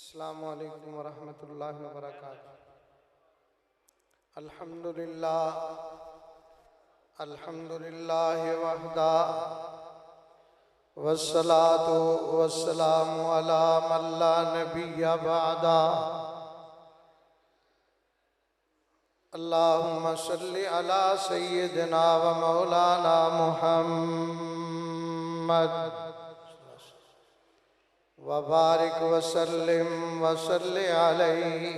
السلام علیکم ورحمۃ اللہ وبرکاتہ۔ الحمدللہ وحدہ والصلاة والسلام علی من لا نبی بعدہ۔ اللہم صلی علی سیدنا و مولانا محمد وبارک وسلم وصلی علیہ۔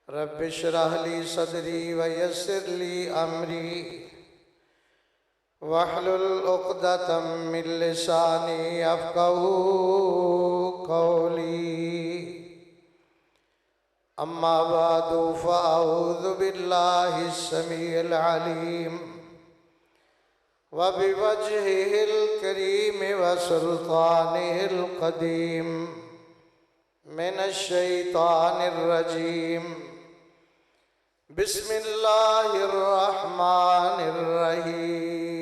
رب اشرح لی صدری ویسر لی امری واحلل عقدۃ من لسانی یفقہوا قولی۔ اما بعد فاعوذ باللہ السمیع العلیم وبوجہہ الکریم وسلطانہ القدیم من الشیطان الرجیم۔ بسم اللہ الرحمن الرحیم۔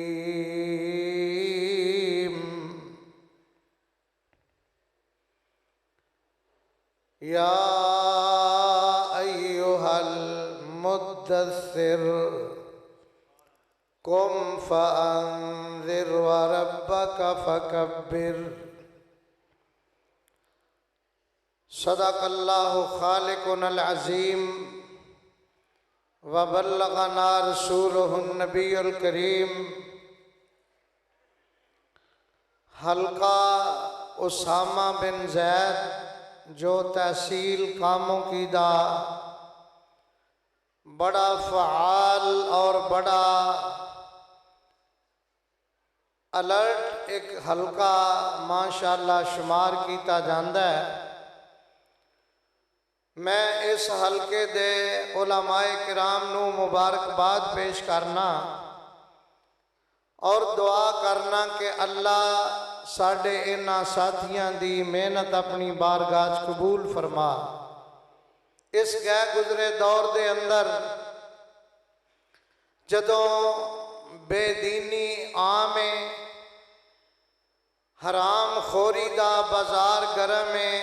یا ایہا المدثر قم فانذر وربک فکبر۔ صدق اللہ خالقنا العظیم وبلغنا رسولہ النبی الکریم۔ حلقہ اسامہ بن زید جو تحصیل کاموں کی دا بڑا فعال اور بڑا الرٹ ایک حلقہ ماشاءاللہ شمار کیتا جاندہ ہے۔ میں اس حلقے دے علماء کرام نو مبارکباد پیش کرنا اور دعا کرنا کہ اللہ ساڑھے انہاں ساتھیاں دی محنت اپنی بارگاہ قبول فرما۔ اس گئے گزرے دور دے اندر جدوں بے دینی عام حرام خوری دا بازار گرم میں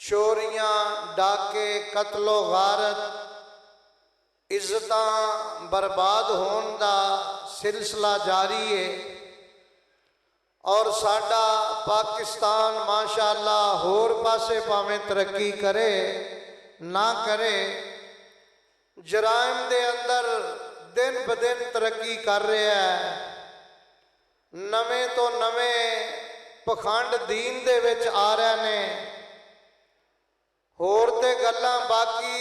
چوریاں ڈاکے قتل و غارت عزتاں برباد ہون دا سلسلہ جاری ہے اور ساڈا پاکستان ماشاءاللہ ہور پاسے پاویں ترقی کرے نہ کرے جرائم دے اندر دن بدن ترقی کر رہے ہیں۔ نویں تو نویں پکھنڈ دین دے وچ آ رہے نے۔ ہور تے گلاں باقی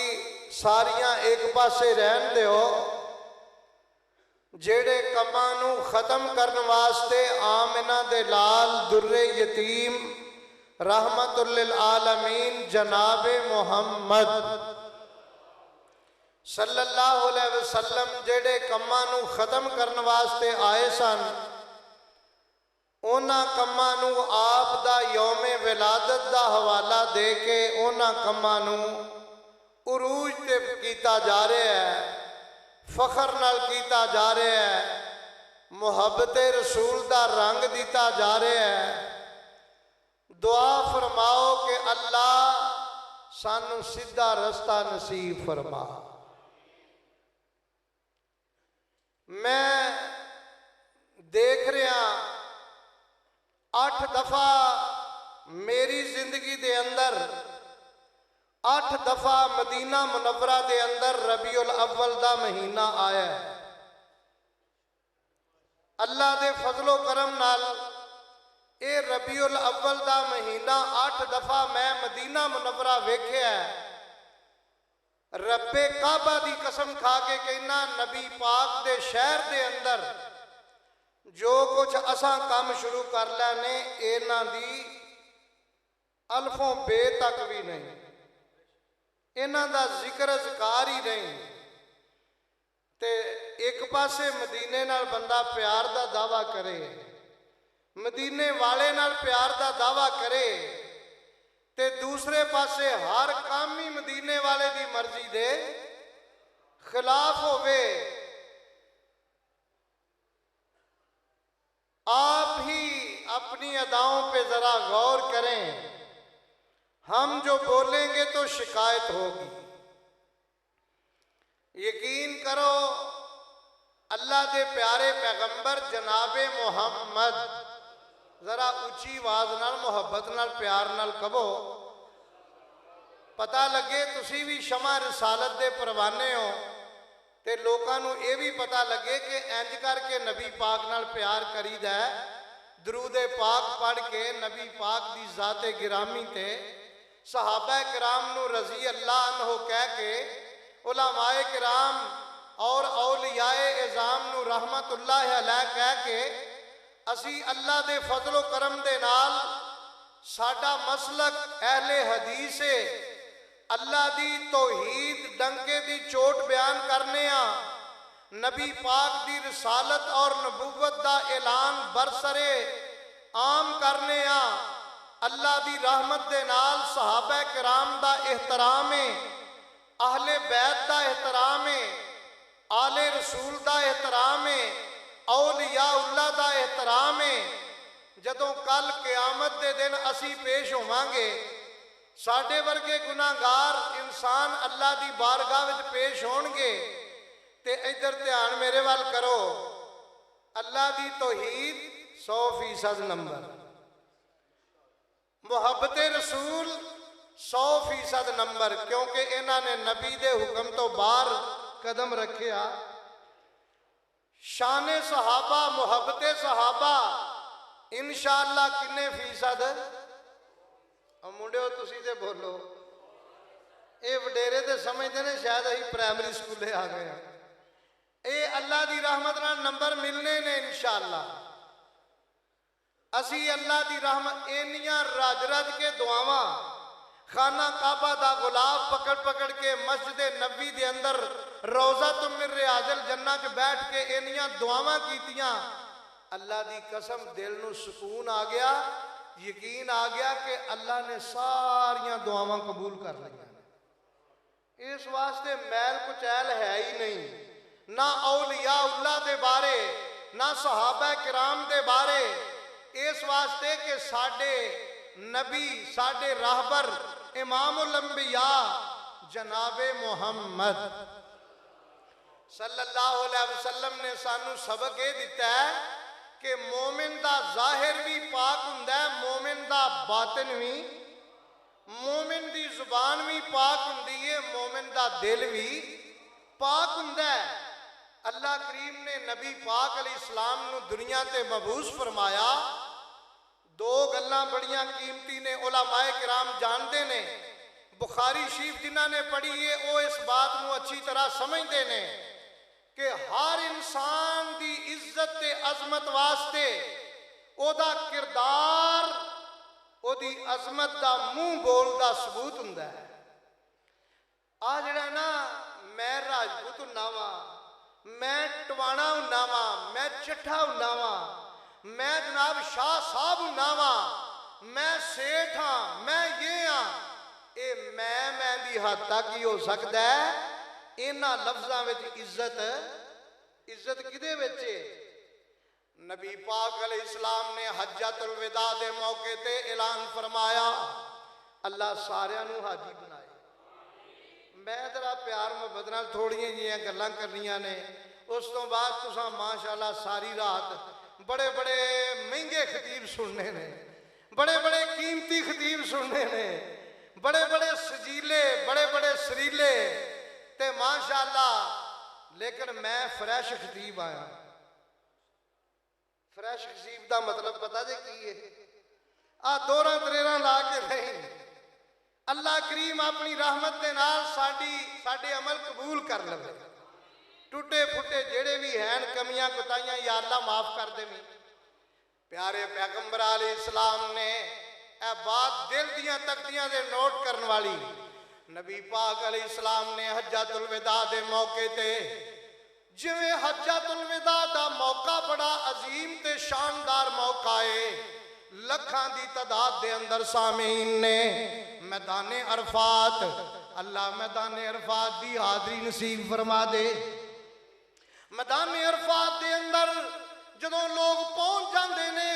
ساریاں ایک پاسے رہن دیو۔ جیڑے کماں نو ختم کرن واسطے آمنہ دے لال در یتیم رحمت للعالمین جناب محمد صلی اللہ علیہ وسلم جیڑے کماں نو ختم کرن واسطے آئے سن، اونا کماں نو آپ دا یوم ولادت دا حوالہ دے کے اونا کماں نو عروج تے کیتا جا رہے ہے، فخر نال کیتا جا رہے ہے، محبت رسول دا رنگ دیتا جا رہے ہے۔ دعا فرماؤ کہ اللہ سانو سیدھا رستہ نصیب فرما۔ میں دیکھ رہا 8 دفعہ میری زندگی دے اندر 8 دفعہ مدینہ منورہ دے اندر ربیع الاول دا مہینہ آیا ہے۔ اللہ دے فضل و کرم نال اے ربیع الاول دا مہینہ 8 دفعہ میں مدینہ منورہ ویکھیا ہے۔ رب کعبہ دی قسم کھا کے کہنا نبی پاک دے شہر دے اندر جو کچھ اساں کام شروع کر لینے اینا دی الفوں بے تک بھی نہیں، اینا دا ذکر اذکار ہی نہیں۔ تے ایک پاسے مدینے نال بندہ پیار دا دعویٰ کرے، مدینے والے نال پیار دا دعویٰ کرے، تے دوسرے پاسے ہر کامی مدینے والے دی مرضی دے خلاف ہوئے۔ آپ ہی اپنی اداؤں پہ ذرا غور کریں۔ ہم جو بولیں گے تو شکایت ہوگی۔ یقین کرو اللہ دے پیارے پیغمبر جناب محمد، ذرا اچھی آواز نال محبت نال پیار نال کہو، پتہ لگے تسی بھی شمع رسالت دے پروانے ہو، تے لوکاں نو اے بھی پتہ لگے کہ انج کر کے نبی پاک نال پیار کریدا ہے، درود پاک پڑھ کے نبی پاک دی ذات گرامی تے صحابہ کرام نو رضی اللہ عنہ کہہ کے علماء کرام اور اولیاء اعظام نو رحمت اللہ علیہ کہہ کے اسی اللہ دے فضل و کرم دے نال ساڈا مسلک اہل حدیث ہے، اللہ دی توحید ڈنکے دی چوٹ بیان کرنے نبی پاک دی رسالت اور نبوت دا اعلان برسرے عام کرنے اللہ دی رحمت دے نال صحابہ کرام دا احترام ہے، اہل بیت دا احترام ہے، آل رسول دا احترام ہے، اولیاء اللہ دا احترام ہے۔ جدوں کل قیامت دے دن اسی پیش ہوواں گے، ساڈے ورگے گناہگار انسان اللہ دی بارگاہ وچ پیش ہون گے، تے ادھر دھیان میرے وال کرو، اللہ دی توحید 100% نمبر، محبت رسول 100% نمبر، کیونکہ انہاں نے نبی دے حکم تو باہر قدم رکھیا۔ شان صحابہ، محبت صحابہ انشاءاللہ کنے فیصد؟ منڈیو تسی تے بولو، اے وڈیرے تے سمجھتے ہیں شاید ہی پرائمری سکولے آ گئے ہیں، اے اللہ دی رحمت نال نمبر ملنے نے انشاءاللہ۔ اسی اللہ دی رحمت اینیاں رج رج کے دعاواں خانہ کعبہ دا غلاف پکڑ پکڑ کے مسجد نبی دے اندر روضہ من ریاض الجنہ چ بیٹھ کے اینیاں دعاواں کیتیاں، اللہ دی قسم دل نو سکون آ گیا، یقین آ گیا کہ اللہ نے ساریاں دعاواں قبول کر لیا۔ اس واسطے میل کچیل ہے ہی نہیں، نہ اولیاء اللہ دے بارے نہ صحابہ کرام دے بارے، اس واسطے کہ ساڈے نبی ساڈے راہبر امام الانبیاء جناب محمد صلی اللہ علیہ وسلم نے سانو سبق یہ دیتا ہے کہ مومن دا ظاہر بھی پاک ہوندا ہے، مومن دا باطن بھی، مومن دی زبان بھی پاک ہوندی ہے، مومن دا دل بھی پاک ہوندا ہے۔ اللہ کریم نے نبی پاک علیہ السلام نو دنیا تے مبعوث فرمایا، دو گلاں بڑیاں قیمتی نے، علماء کرام جاندے نے، بخاری شریف جنہاں نے پڑھی ہے وہ اس بات نو اچھی طرح سمجھتے نے کہ ہر انسان دی عزت تے عظمت واسطے او دا کردار، او دی عظمت دا منہ بول دا ثبوت ہوندا ہے۔ آ جڑا نا میں راجپوت ہوندا واں، میں ٹوانا ہوندا واں، میں چٹھا ہوندا واں، میں جناب شاہ صاحب ہوندا واں، میں سیٹھ ہاں، میں یہ ہاں، اے میں دی حد تک ہی ہو سکتا ہے۔ انہاں لفظاں وچ عزت کدے وچ ہے؟ نبی پاک علیہ السلام نے حجۃ الوداع دے موقع تے اعلان فرمایا، اللہ ساریاں نو حاجی بنائے۔ میں ذرا پیار محبت نال تھوڑیاں جیاں گلاں کرنیاں نے، اس تو بعد تساں ماشاءاللہ ساری رات بڑے بڑے مہنگے خطیب سننے نے، بڑے بڑے قیمتی خطیب سننے نے، بڑے بڑے سجیلے، بڑے بڑے سریلے تے ماشاءاللہ، لیکن میں فریش خطیب آیا۔ فریش خطیب دا مطلب پتہ جے کی ہے؟ دوراں تریراں لا کے نہیں، اللہ کریم اپنی رحمت دے نال ساڈے عمل قبول کر لے، ٹوٹے پھٹے جڑے بھی ہیں کمیاں کوتاہیاں یا اللہ معاف کر دے۔ پیارے پیغمبر علیہ السلام نے اے بات دل دیاں تکتیاں دے نوٹ کرن والی، نبی پاک علیہ السلام نے حجۃ الوداع دے موقع تے، جویں حجۃ الوداع دا موقع بڑا عظیم تے شاندار موقع ہے، لکھاں دی تعداد دے اندر سامعین نے میدان عرفات، اللہ میدان عرفات دی حاضری نصیب فرما دے۔ میدان عرفات دے اندر جدوں لوگ پہنچ جاندے نے،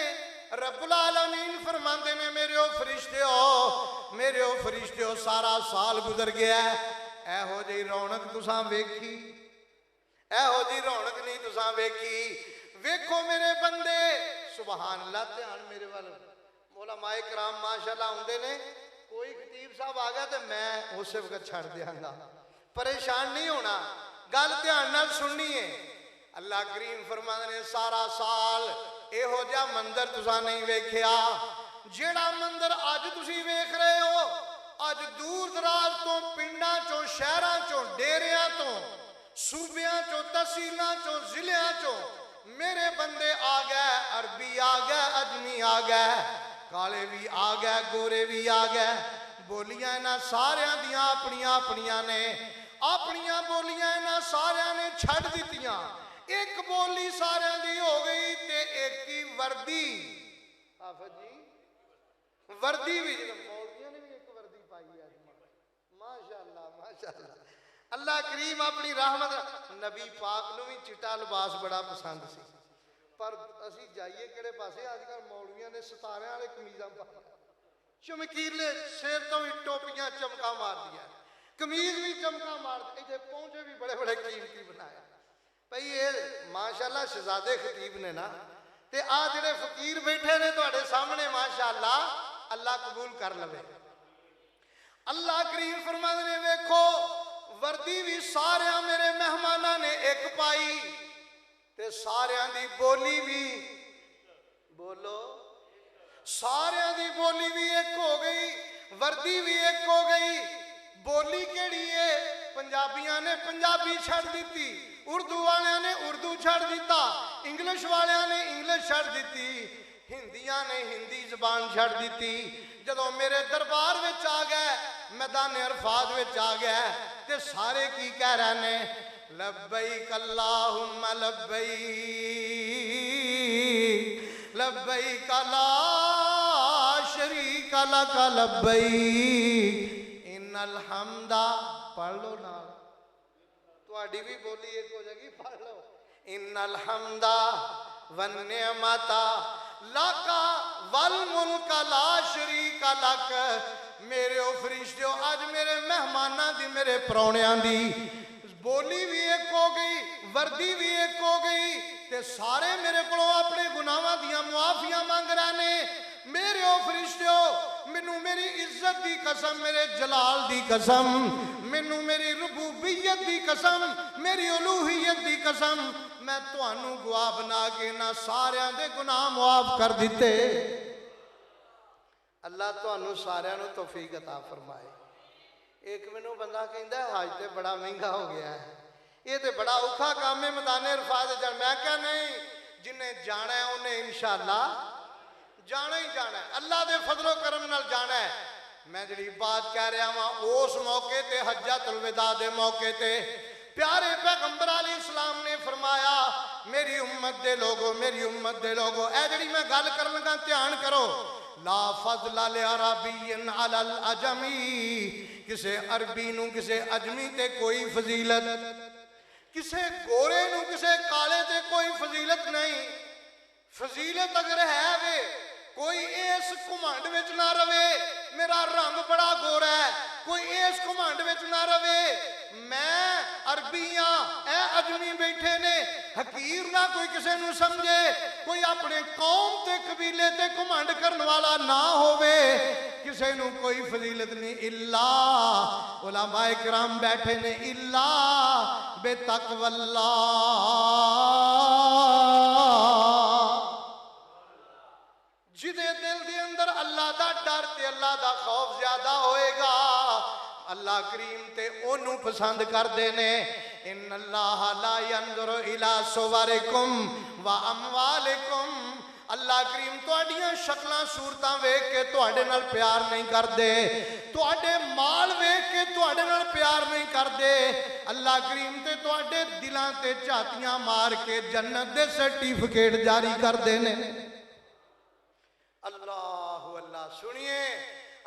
رب العالمین فرماندے نے میرے او فرشتے ہو، میرے میرے فرشتیو سارا سال گزر گیا ہے، ایہو جی رونق تساں ویکھی، ایہو جی رونق نہیں تساں ویکھی۔ ویکھو میرے بندے، سبحان اللہ، دھیان میرے وال علماء کرام ماشاءاللہ ہوندے نے، کوئی خطیب صاحب آ گیا تو میں اسے وقت چھڑ دیاں گا، پریشان نہیں ہونا، گل دھیان نال سننی ہے۔ اللہ کریم فرماندے نے سارا سال ایہو جا منظر تساں نہیں ویکھیا جیڑا منظر اج تسی ویکھ رہے ہو۔ اج دور دراز تو پنڈاں چوں شہراں چوں ڈیریاں تو صوبیاں چوں تحصیلاں چوں ضلعاں چوں میرے بندے آ گئے، عربی آ گئے، اجمی آ گئے، کالے بھی آ گئے، گورے بھی آ گئے۔ بولیاں انہاں ساریاں دیاں اپنیاں اپنیاں نے، اپنیاں بولیاں انہاں ساریاں نے چھڑ دیتیاں، ایک بولی ساریاں دی ہو گئی تے ایک کی وردی۔ حافظ جی وردی بھی مولویاں نے بھی ایک وردی پائی ہے، ماشاءاللہ ماشاءاللہ۔ اللہ کریم اپنی رحمت، نبی پاک نو بھی چٹا لباس بڑا پسند سی، پر اسی جائیے کڑے پاسے آج کل مولویاں نے ستارے والے قمیضاں پائی، چمکیلے سر تو بھی ٹوپیاں چمکا مار دیا، قمیض بھی چمکا مار دیا، ایتھے پہنچے بھی بڑے بڑے قیمتی بنایا۔ بھئی یہ ماشاءاللہ شہزادے خطیب نے نا، تے آ جڑے فقیر بیٹھے نے تواڈے سامنے ماشاءاللہ، اللہ قبول کر لوے۔ اللہ کریم فرماندے نے ویکھو وردی بھی ساریاں میرے مہماناں نے ایک پائی تے ساریاں دی بولی بھی، بولو، ساریاں دی بولی بھی ایک ہو گئی، وردی بھی ایک ہو گئی۔ بولی کیڑی ہے؟ پنجابیاں نے پنجابی چھڑ دیتی، اردو والیاں نے اردو چھڑ دیتا، انگلش والیاں نے انگلش چھڑ دیتی، ہندیاں نے ہندی زبان چھڑ دیتی۔ جدوں میرے دربار وچ آ گئے، میدان عرفات وچ آ گئے تے سارے کی کہہ رہے نے، لبیک اللہم لبیک لبیک لا شریک لک لبیک ان الحمد، پڑھ لو نا، تواڈی بھی بولی ایک ہو جائے گی، پڑھ لو، ان الحمد والنعمت لک والملک لا شریک لک۔ میرے او فرشتیو آج میرے مہماناں دی، میرے پرونیاں دی بولی بھی ایک ہو گئی، وردی بھی ایک ہو گئی تے سارے میرے کو اپنے گناہاں دیاں معافیاں مانگ رہے نے۔ میرے او فرشتیو مینوں میری عزت دی قسم، میرے جلال دی قسم، مینوں میری ربوبیت دی قسم، میری الوہیت دی قسم، میں تانوں گواہ بنا کے نہ ساریاں دے گناہ معاف کر دیتے۔ اللہ تانوں ساریاں نوں توفیق عطا فرمائے۔ ایک مینوں بندہ کہندا ہے حج تے بڑا مہنگا ہو گیا ہے، یہ تے بڑا اوکھا کام ہے میدان عرفات جان۔ میں کہا نہیں، جنہیں جانا ہے انہیں انشاءاللہ جانا ہی جانا ہے، اللہ دے فضل و کرم نال جانا ہے۔ میں جڑی بات کہہ رہا ہوں اس موقع تے حجۃ الوداع دے موقع تے پیارے پیغمبر علیہ السلام نے فرمایا، میری امت دے لوگو، میری امت دے لوگو، اے جڑی میں گل کر لگا دھیان کرو، لا فضل لعربی علی العجمی، کسے عربی نو کسے اجمی تے کوئی فضیلت، کسے گورے نو کسے کالے تے کوئی فضیلت نہیں۔ فضیلت اگر ہے وے، کوئی اس کمانڈ وچ نہ روے میرا رنگ بڑا گورا ہے، کوئی اس کمانڈ وچ نہ روے میں عربیاں، اے اجمی بیٹھے نے، حقیر نہ کوئی کسے نو سمجھے، کوئی اپنے قوم تے قبیلے تے کمانڈ کرن والا نہ ہووے، کسے نو کوئی فضیلت نہیں، اللہ علماء کرام بیٹھے نے، اللہ بے تقوی اللہ، جدے دل دے اندر اللہ دا ڈر تے اللہ دا خوف زیادہ ہوئے گا، اللہ کریم تے انہوں پسند کر دینے۔ ان اللہ لا ينظر الى صورکم و اموالکم، اللہ کریم تواڈیاں شکلاں صورتاں ویکھ کے تواڈے نال پیار نہیں کر دے، تواڈے مال ویکھ کے تواڈے نال پیار نہیں کر دے، اللہ کریم تے تواڈے دلاں تے جھاتیاں مار کے جنت دے سرٹیفکیٹ جاری کر دینے۔ اللہ اللہ سنیے،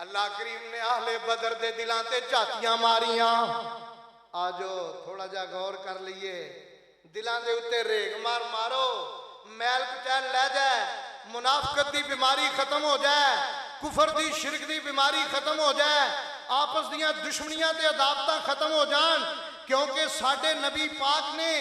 اللہ کریم نے اہل بدر دے دلان تے جھاتیاں ماریاں۔ آجو تھوڑا جا غور کر لیے، دلان دے اتے ریگ مار مارو، میل کچیل لے جائے، منافقت دی بیماری ختم ہو جائے، کفر دی شرک دی بیماری ختم ہو جائے، آپس دیاں دشمنیاں تے عداوتاں ختم ہو جان، کیونکہ ساڈے نبی پاک نے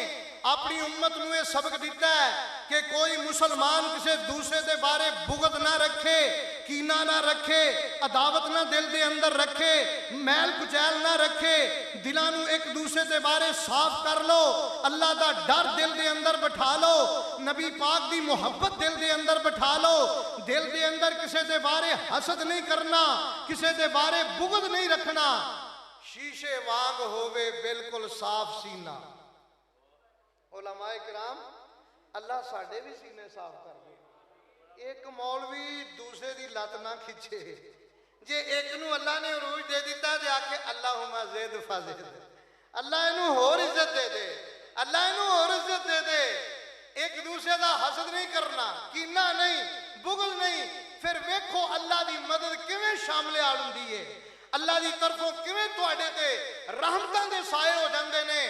اپنی امت نو یہ سبق دیتا ہے کہ کوئی مسلمان کسی دوسرے دے بارے بغض نہ رکھے، کینہ نہ رکھے، عداوت نہ دل دے اندر رکھے، میل کچیل نہ رکھے، دلاں نو ایک دوسرے دے بارے صاف کر لو، اللہ دا ڈر دل دے اندر بٹھا لو، نبی پاک دی محبت دل دے اندر بٹھا لو، دل دے اندر کسی دے بارے حسد نہیں کرنا، کسی دے بارے بغض نہیں رکھنا، شیشے وانگ ہووے بالکل صاف سینہ۔ علماء کرام اللہ ساڑھے بھی سینے صاف کر دے، ایک مولوی دوسرے دی لات نہ کھچے، جے ایک نو اللہ نے عروج دے دیتا دے آکے اللہم زید فازد، اللہ انہوں اور عزت دے دے، اللہ انہوں اور عزت دے دے، ایک دوسرے دا حسد نہیں کرنا، کینہ نہیں، بغض نہیں، پھر ویکھو اللہ دی مدد کیویں شاملے آڑوں دیئے، اللہ دی طرفوں کیویں تواڈے تے رحمتاں دے سائے ہو جاندے نے۔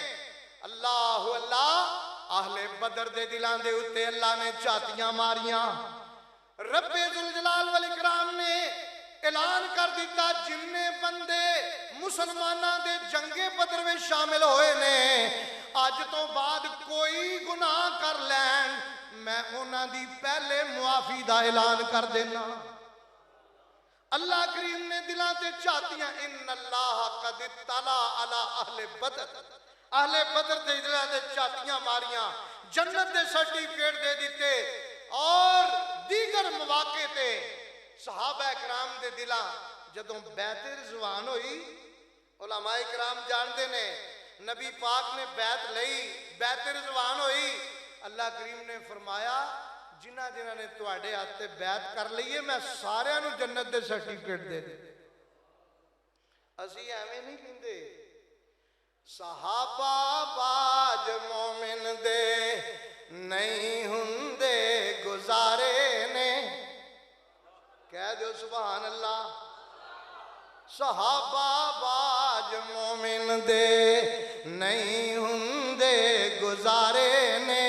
اللہ اللہ اہل بدر دے دلان دے اتے اللہ نے چاتیاں ماریاں، رب ذوالجلال والاکرام نے اعلان کر دیتا جننے بندے مسلمانہ دے جنگ بدر میں شامل ہوئے نے آج تو بعد کوئی گناہ کر لین میں انہاں دی پہلے معافی دا اعلان کر دینا۔ اللہ کریم نے دلان تے چاہتیاں ان اللہ قد اطلع علی اہل بدر، اہل بدر دے دلان تے چاہتیاں ماریاں، جنت دے سرٹیفکیٹ دے دیتے، اور دیگر مواقع تے صحابہ اکرام دے دلان جدوں بیعت رضوان ہوئی، علماء اکرام جاندے نے نبی پاک نے بیعت لئی، بیعت رضوان ہوئی، اللہ کریم نے فرمایا جنہ جنہ نے تواڈے آتے بیعت کر لئیے میں سارے انہوں جنت دے سرٹیفکیٹ دے دے۔ اسی ایویں نہیں کہندے صحابہ باج مومن دے نہیں ہندے گزارے نے، کہہ دو سبحان اللہ، صحابہ باج مومن دے نہیں ہندے گزارے نے،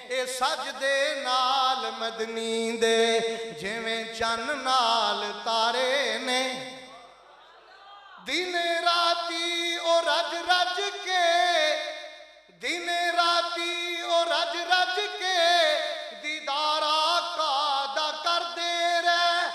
اے سجدے نال مدنی دے جویں چن نال تارے نے، دن راتی او رج رج کے، دن راتی او رج رج کے دیدار آقا دا کر دے رہے،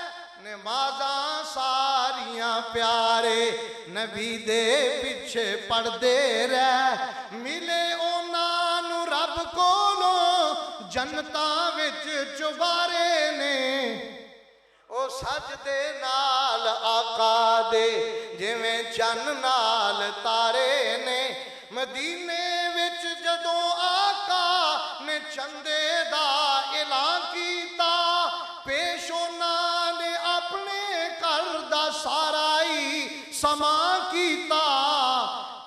نمازاں ساریاں پیارے نبی دے پیچھے پڑھ دے رہے، ملے اونا نو رب کولوں جنتاں وچ چبارے نے، او سجدے نال آقا دے جویں چن نال تارے نے، مدینے وچ جدوں آقا نے چندے دا اعلان کیتا، پیش انہاں نے اپنے گھر دا سارا ہی سما کیتا،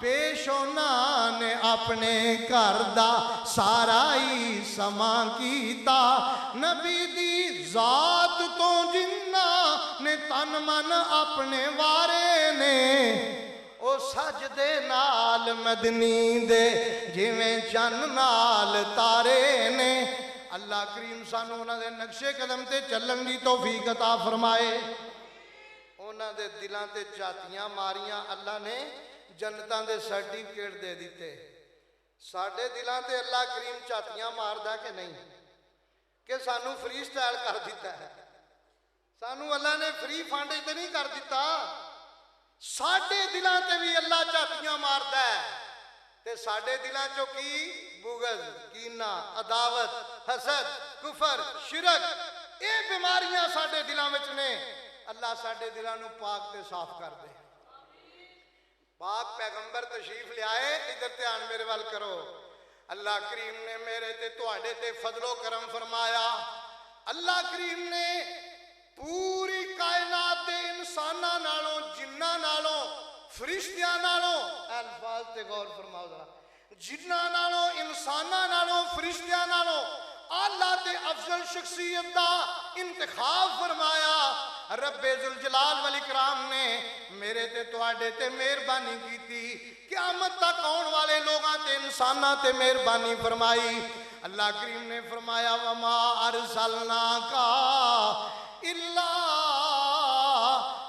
پیش انہاں نے اپنے گھر دا سارا ہی سما کیتا، نبی دی ذات تو جنہ نے تن من اپنے وارے نے، او سجدے نال مدنی دے جویں چن نال تارے نے۔ اللہ کریم سانو انہاں دے نقشے قدم تے چلن دی توفیق عطا فرمائے، انہاں دے دلاں تے چاتیاں ماریاں، اللہ نے جنتاں دے سرٹیفکیٹ دے دیتے، ساڑھے دلاں تے اللہ کریم چاتیاں ماردا کہ نہیں کہ سانو فری سٹائل کر دیتا ہے، سانو اللہ نے فری فنڈ تے نہیں کر دیتا، ساڑھے دلاں تے بھی اللہ چاتیاں ماردا ہے، تے ساڑھے دلاں چو کی بغض، کینہ، عداوت، حسد، کفر، شرک، اے بیماریاں ساڑھے دلاں وچ نے، اللہ ساڑھے دلاں نو پاک تے صاف کر دے۔ پاک پیغمبر تشریف لے آئے، ادھر دھیان میرے وال کرو، اللہ کریم نے میرے تے تواڈے تے فضل و کرم فرمایا، اللہ کریم نے پوری کائنات دے انساناں نالوں، جناں نالوں، فرشتیاں نالوں، الفاظ تے غور فرماؤ ذرا، جناں نالوں، انساناں نالوں، فرشتیاں نالوں اللہ تے افضل شخصیت دا انتخاب فرمایا، رب ذوالجلال والاکرام نے میرے تے تواڈے تے مہربانی کیتی، قیامت تک آن والے لوگاں تے انساناں تے مہربانی فرمائی، اللہ کریم نے فرمایا وما ارسلناک الا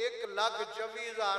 1,24,000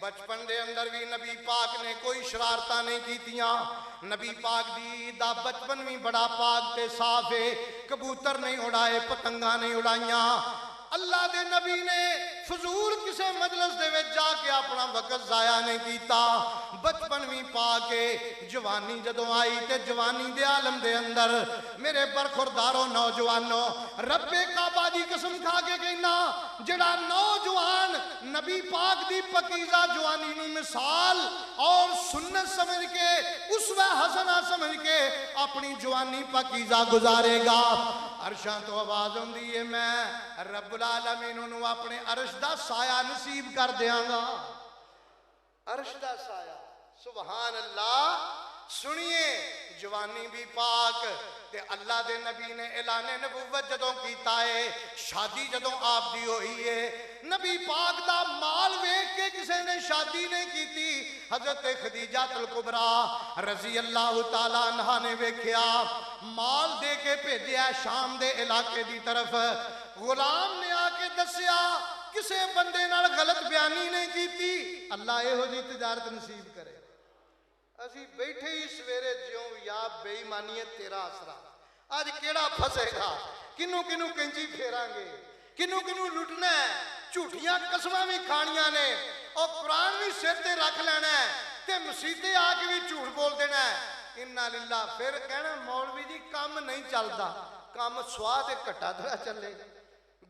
بچپن دے اندر بھی نبی پاک نے کوئی شرارتاں نہیں کیتیاں. نبی پاک دی دا بچپن بھی بڑا پاک تے صاف ہے. کبوتر نہیں اڑائے, پتنگاں نہیں اڑائیاں. اللہ دے نبی نے فضول کسے مجلس دے وچ جا کے اپنا وقت ضائع نہیں کیتا. بچپن بھی پاک ہے. جوانی جدوں آئی تے جوانی دے عالم دے اندر میرے برخوردارو نوجوانو, رب کعبہ دی قسم کھا کے کہنا, جڑا نوجوان نبی پاک دی پاکیزہ جوانی نو مثال اور سنت سمجھ کے اسوہ حسنہ سمجھ کے اپنی جوانی پاکیزہ گزارے گا, عرشاں تو آواز ہوندی ہے میں رب العالمین انہوں اپنے عرش دا سایہ نصیب کر دیاں گا. عرش دا سایہ, سبحان اللہ. سنیے, جوانی بھی پاک تے اللہ دے نبی نے اعلان نبوت جدوں کیتا ہے, شادی جدوں آپ دی ہوئی ہے, نبی پاک دا مال ویکھ کے کسے نے شادی نہیں کیتی. حضرت خدیجہ الکبریٰ رضی اللہ تعالیٰ عنہ نے ویکھیا, مال دے کے بھیجیا شام دے علاقے دی طرف. غلام نے آ کے دسیا, کسے بندے نال غلط بیانی نہیں کیتی. اللہ اے ہو جی تجارت نصیب کرے. اسی بیٹھے ہی سویرے جیوں یا بے ایمانی ہے تیرا آسرا, آج کیڑا پھسے گا, کنوں کنوں کنجی پھیران گے, کنوں کنوں لٹنا ہے, جھوٹیاں قسمہ بھی کھانیاں نے, اور قرآن بھی سر تے رکھ لینا ہے, تے مسیطے آکے بھی جھوٹ بول دینا ہے. انہا للہ. پھر کہنا مولوی جی کام نہیں چلتا, کام سواد کٹا ترا چلے,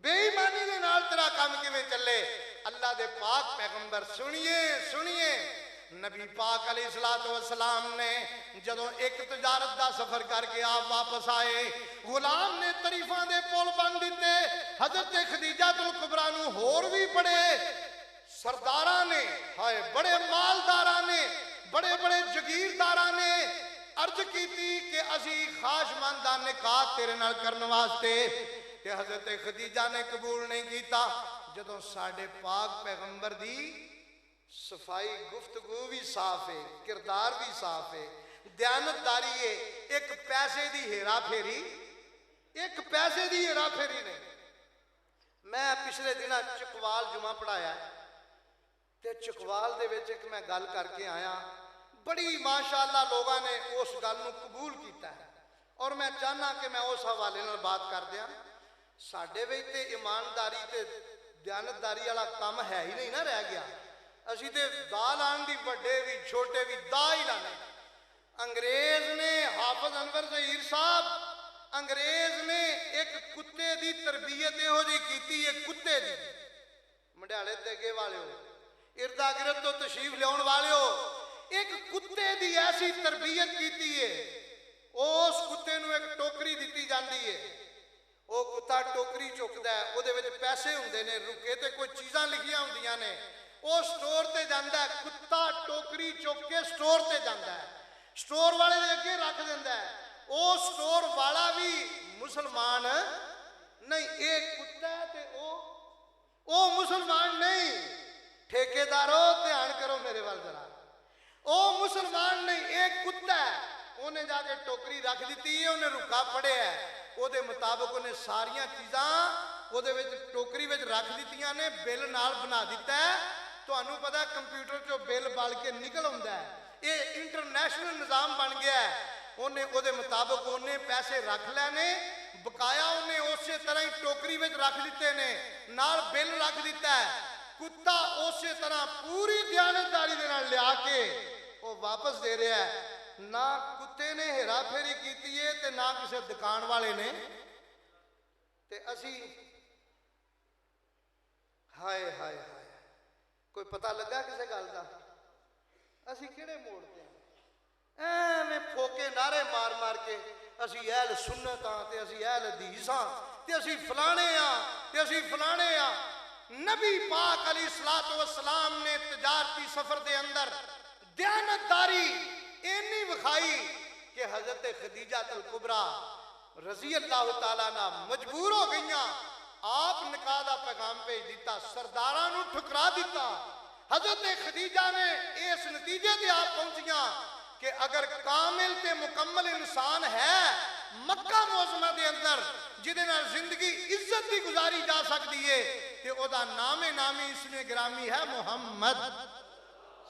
بے ایمانی دے نال ترا کام کی میں چلے. اللہ دے پاک پیغمبر سنیے سنیے, نبی پاک علیہ السلام نے جدوں ایک تجارت دا سفر کر کے آپ واپس آئے, غلام نے طریفاں دے پول بن دیتے. حضرت خدیجہ الکبریٰ نو ہور بھی بڑے سرداراں نے, ہائے بڑے مالداراں نے, بڑے بڑے جگیرداراں نے عرض کی تھی کہ اسی خواہش منداں نکاح تیرے نال کرن واسطے, کہ حضرت خدیجہ نے قبول نہیں کیتا. جدوں ساڈے پاک پیغمبر دی صفائی گفتگو بھی صاف ہے, کردار بھی صاف ہے, دیانتداری ہے, ایک پیسے دی ہیرا پھیری, ایک پیسے دی ہیرا پھیری نہیں. میں پچھلے دنہ چکوال جمعہ پڑھایا ہے, تے چکوال دے وچ ایک میں گل کر کے آیا, بڑی ماشاءاللہ لوگاں نے اس گل نو قبول کیتا ہے, اور میں چاہنا کہ میں اس حوالے نال بات کر دیا. ساڈے وچ تے ایمانداری تے دیانتداری والا کام ہے ہی نہیں نہ رہ گیا. اسی تے دا لان دی بڑے بھی چھوٹے بھی دا ہی لانے. انگریز نے, حافظ انور ظہیر صاحب, انگریز نے ایک کتے دی تربیت ہو جی کیتی ہے, کتے دی. مڈیالے تیگے والے ہو, اردا گرد تو تشریف لیون والے ہو, ایک کتے دی ایسی تربیت کیتی ہے. اس کتے نو ایک ٹوکری دیتی جاندی ہے, وہ کتا ٹوکری چکدا ہے, او دے وچ پیسے ہوندے نے, رکے تے کوئی چیزاں لکھیاں ہوندیاں نے, وہ سٹور تے جاندہ ہے, کتا ٹوکری چک کے سٹور تے جاندہ ہے, سٹور والے دے اگے رکھ دیندہ ہے. وہ سٹور والا بھی مسلمان نہیں, ایک کتا ہے تے او مسلمان نہیں. ٹھیکیدارو دھیان کرو میرے وال ذرا, او مسلمان نہیں, ایک کتا ہے. انہیں جا کے ٹوکری رکھ دیتی ہے, انہیں رکا پڑے ہے, او دے مطابق انہیں ساریاں چیزاں او دے وچ ٹوکری وچ رکھ دیتیاں نے, بل نال بنا دیتا ہے. تو انہوں پتا کمپیوٹر جو بل بال کے نکل ہوندہ ہے, یہ انٹرنیشنل نظام بن گیا ہے. انہیں او دے مطابق انہیں پیسے رکھ لینے, بقایا انہیں اسی طرح ہی ٹوکری وچ رکھ دیتے نے, نال بل رکھ دیتا ہے. کتا اسی طرح پوری دیانتداری دے نال لیا کے وہ واپس دے رہا ہے. نہ کتے نے ہیرا پھیری کیتی ہے تے نہ کسے دکان والے نے. تے اسی ہائے ہائے ہائے, کوئی پتہ لگا کسے گل دا, اسی کیڑے موڑتے ہیں میں پھوکے نعرے مار مار کے اسی اہل سنت ہاں, تے اسی اہل حدیث ہاں, تے اسی فلانے ہاں, تے اسی فلانے ہاں. نبی پاک علیہ السلام نے تجارتی سفر دے اندر دیانتداری اینی وکھائی کہ حضرت خدیجہ الکبریٰ رضی اللہ تعالیٰ عنہ مجبور ہو گئیاں. آپ نکاح دا پیغام بھیج دیتا, سرداراں نو ٹھکرا دیتا. حضرت خدیجہ نے اس نتیجے تے آپ پہنچیاں کہ اگر کامل تے مکمل انسان ہے مکہ معظمہ دے اندر جدے نال زندگی عزت دی گزاری جا سکتی ہے, تے او دا نام نامی اسم گرامی ہے محمد.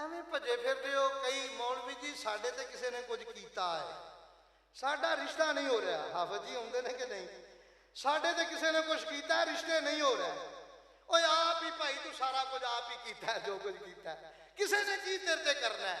ਐਵੇਂ ਭੱਜੇ ਫਿਰਦੇ ਹੋ ਕਈ ਮੌਲਵੀ ਜੀ ਸਾਡੇ ਤੇ ਕਿਸੇ ਨੇ ਕੁਝ ਕੀਤਾ ਹੈ ਸਾਡਾ ਰਿਸ਼ਤਾ ਨਹੀਂ ਹੋ ਰਿਹਾ ਹਾਫਿਜ਼ ਜੀ ਆਉਂਦੇ ਨੇ ਕਿ ਨਹੀਂ ਸਾਡੇ ਤੇ ਕਿਸੇ ਨੇ ਕੁਝ ਕੀਤਾ ਹੈ ਰਿਸ਼ਤੇ ਨਹੀਂ ਹੋ ਰਿਹਾ ਓਏ ਆਪ ਹੀ ਭਾਈ ਤੂੰ ਸਾਰਾ ਕੁਝ ਆਪ ਹੀ ਕੀਤਾ ਜੋ ਕੁਝ ਕੀਤਾ ਕਿਸੇ ਨੇ ਕੀ ਤੇਰੇ ਤੇ ਕਰਨਾ ਹੈ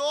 2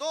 2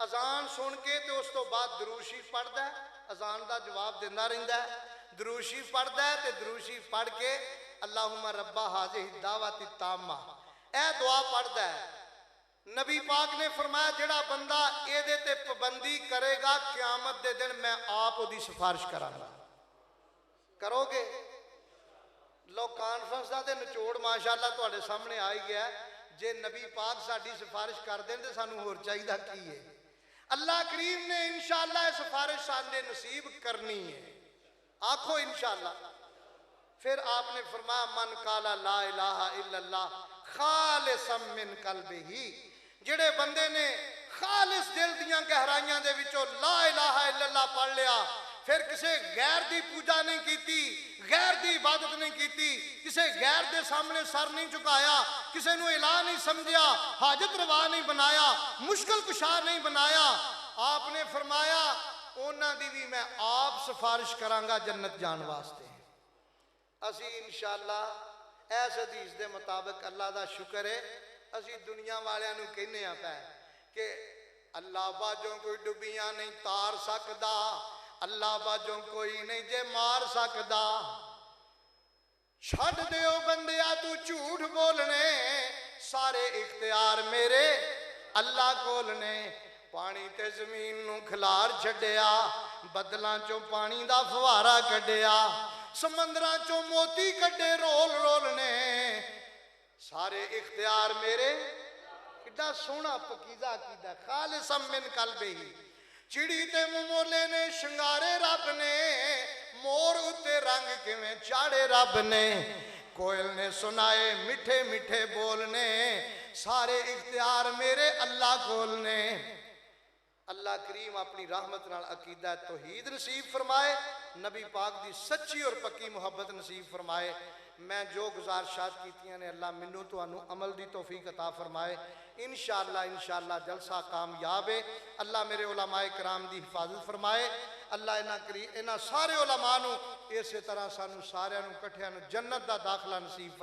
اذان سن کے تو اس تو بعد درود شریف پڑھتا ہے، اذان دا جواب دینا رہندا ہے، درود شریف پڑھتا ہے، تے درود شریف پڑھ کے اللہم رب ہذہ الدعوۃ التامہ اے دعا پڑھتا ہے۔ نبی پاک نے فرمایا جڑا بندہ اے دے تے پابندی کرے گا قیامت دے دن میں آپ دی سفارش کراں گا۔ کرو گے؟ لو کانفرنس دا تے نچوڑ ماشاءاللہ تواڈے سامنے آئی گیا ہے، جے نبی پاک ساڈی سفارش کر دین تے سانوں ہور چاہیدا کی ہے؟ اللہ کریم نے انشاءاللہ یہ سفارش سانے نصیب کرنی ہے، آکھو انشاءاللہ۔ پھر آپ نے فرمایا من قال لا الہ الا اللہ خالصا من قلبہ، جڑے بندے نے خالص دل دیاں گہرائیاں دے وچوں لا الہ الا اللہ پڑھ لیا، پھر کسے غیر دی پوجا نہیں کیتی، غیر دی عبادت نہیں کیتی، کسے غیر دے سامنے سر نہیں چکایا، کسے نو الہ نہیں سمجھیا، حاجت روا نہیں بنایا، مشکل کشا نہیں بنایا، آپ نے فرمایا اونا دی بھی میں آپ سفارش کرانگا جنت جان واسطے۔ اسی انشاءاللہ ایس حدیث دے مطابق اللہ دا شکر ہے، اسی دنیا والیاں نو کہنے آتا ہے کہ اللہ باجوں کوئی ڈبیاں نہیں تار سکدا، اللہ باجوں کوئی نہیں جے مار سکدا، چھڑ دیو بندیا تو جھوٹ بولنے، سارے اختیار میرے اللہ کولنے، پانی تے زمین نو کھلار چھڑیا، بدلاں چوں پانی دا فوارا کڈیا، سمندراں چوں موتی کڈے رول رولنے، سارے اختیار میرے۔ کڈا سونا پکیزہ کیدا خالصا من قلبہ، چڑی تے ممولے نے شنگارے رب نے، مور اتے رنگ کیویں چاڑے رب نے، کوئل نے سنائے میٹھے میٹھے بولنے، سارے اختیار میرے اللہ کولنے۔ اللہ کریم اپنی رحمت نال عقیدہ توحید نصیب فرمائے، نبی پاک دی سچی اور پکی محبت نصیب فرمائے۔ میں جو گزارشات کیتیاں نے اللہ منو تو انو عمل دی توفیق عطا فرمائے۔ انشاءاللہ جلسہ کامیاب ہے۔ اللہ میرے علماء کرام دی حفاظت فرمائے۔ اللہ انہاں سارے علماء نو اسی طرح سانو سارے نو کٹھیاں نو جنت دا داخلہ نصیب فرمائے۔